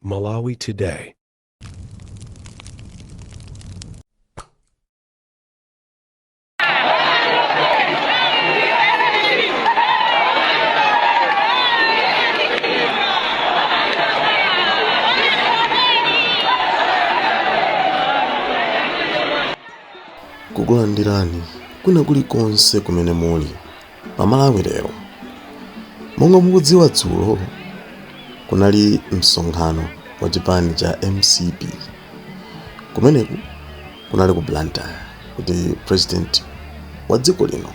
Malawi Today. Kukulandirani kwina kulikonse kumene muli pamalawi lero. Monga mukudziwa dzulo kunali msonkhano wa chipani cha MCP. Kumeneku kunali ku Blantyre kuti president wa dziko lino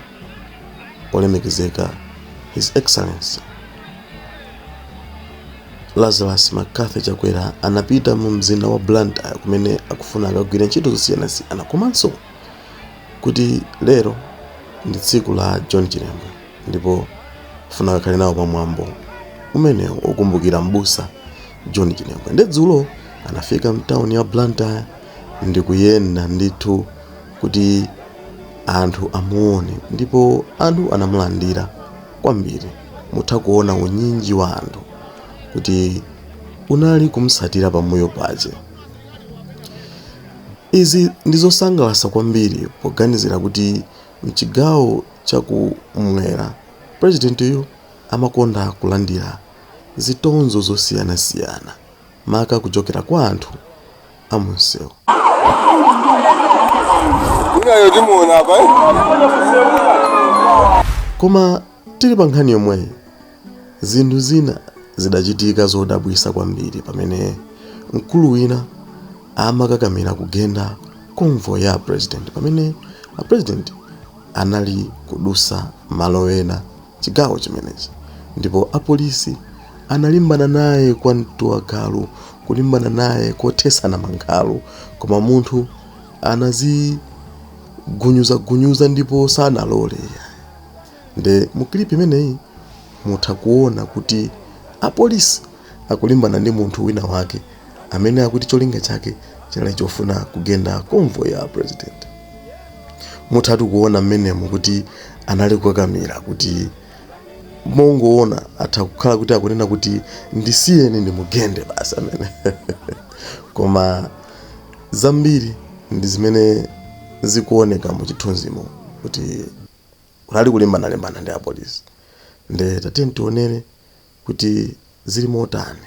olemekezeka His Excellency Lazarus Makathi Chakwera anapita mu mzinda wa Blantyre kumene akufuna akagwire ntchito zosiyanasiyana, komanso kuti lero ndi tsiku la John Chilembwe ndipo kufuna kakhale nawo pamwambo umene ukumbukira mbusa John Chilembwe. Ndi dzulo anafika mtawuni ya Blantyre ndi kuyenda ndithu kuti anthu amuone, ndipo anthu anamulandira kwambiri. Mutha kuona unyinji wa anthu kuti unali kumsatira pamoyo pache. Izi ndizosangalatsa kwambiri poganizira kuti mchigawo chakumwera president uyu amakonda kulandira zitonzo zosiyanasiyana maka kuchokera kwa anthu amunsewu. Koma tili pa nkhani yomwe zinthu zina zidachitika zodabwitsa kwambiri pamene mkulu wina amakakamira kugenda convoy ya president pamene a president anali kudusa malo ena chigawo chimenechi, ndipo apolisi analimbana naye kwa mtuwagalu, kulimbana naye kothesana mankhwala, koma munthu anazigunyuza ndipo sanalole. Nde muklipi imeneyi mutha kuona kuti apolisi akulimbana ndi munthu wina wake amene akuti cholinga chake chinali chofuna kugenda convoy ya president. Muthatu kuona mmenemu kuti anali kukakamira kuti mongoona atha kukhala kuti akunena kuti ndisiyeni ndimugende basi amene. Koma zambiri ndi zimene zikuoneka mu chithunzimo kuti unali kulimbana ndi apolisi. Nde tatiyeni tionere kuti zili motani.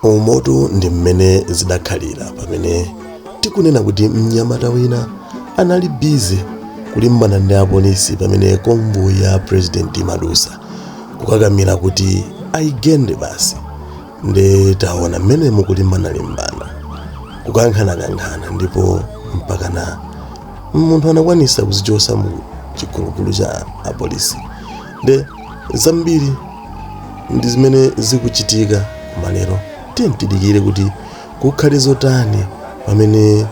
Umoto ndi mmene zidakhalira pamene tikunena kuti mnyamata wina anali busy kulimbana ndi apolisi pamene convoy ya president madusa kukakamira kuti ayigende basi. Nde taona mmene mukulimbana kukankhana ndipo mpakana munthu anakwanisa kuzichosa mu chigulugulu cha apolisi. Nde zambiri ndi zimene zikuchitika kumalero. Tidikire kuti kukhale zotani pamene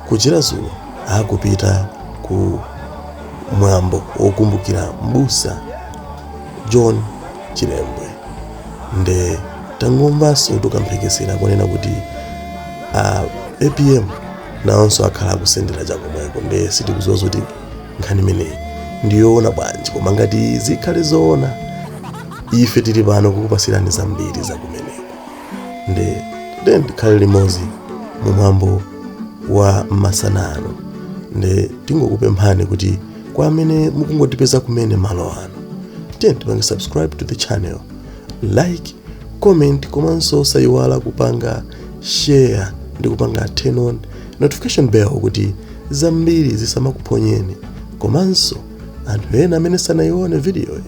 kuchirazulo akupita ku mwambo wokumbukira mbusa John Chilembwe. Nde tangomvanso tukamphekesera kunena kuti APM nawonso akhala akusendera chakomweko. Nde sitikudziwa kuti nkhani imeneyi ndiyoona bwanji, koma ngati zikhale zoona ife tili pano kukupasirani zambiri za kumeneko. Nde ndikhale limodzi mu mwambo wa masanano. Nde tingokupemphani kuti kwa amene mukungotipeza kumene malo ano. Tiyeni tipange subscribe to the channel, like, comment, komanso sayiwala kupanga share ndi kupanga turn on notification bell kuti zambiri zisamakuponyeni, komanso anthu ena amene sanayione video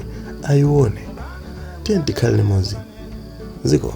ayione. Tiyeni tikhale limodzi. Ziko.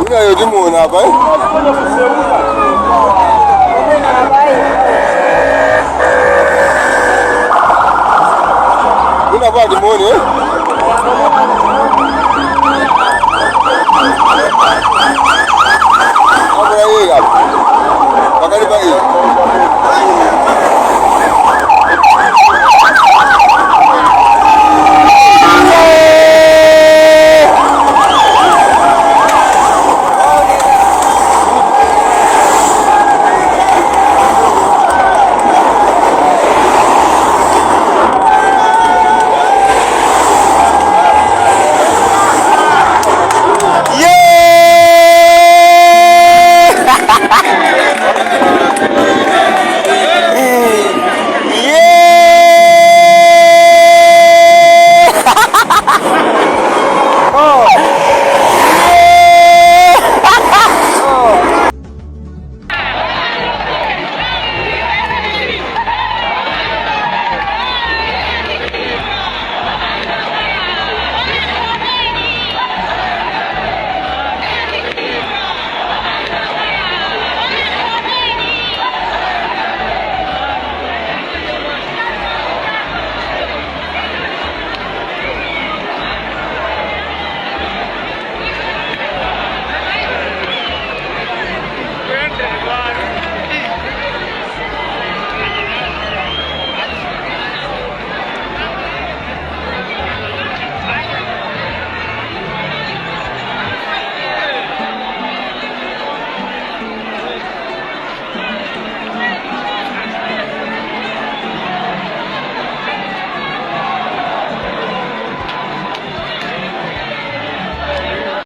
Unayo timuona hapa eh? Unapata timuone eh? Hapo yeye hapo. Pakali pa hii.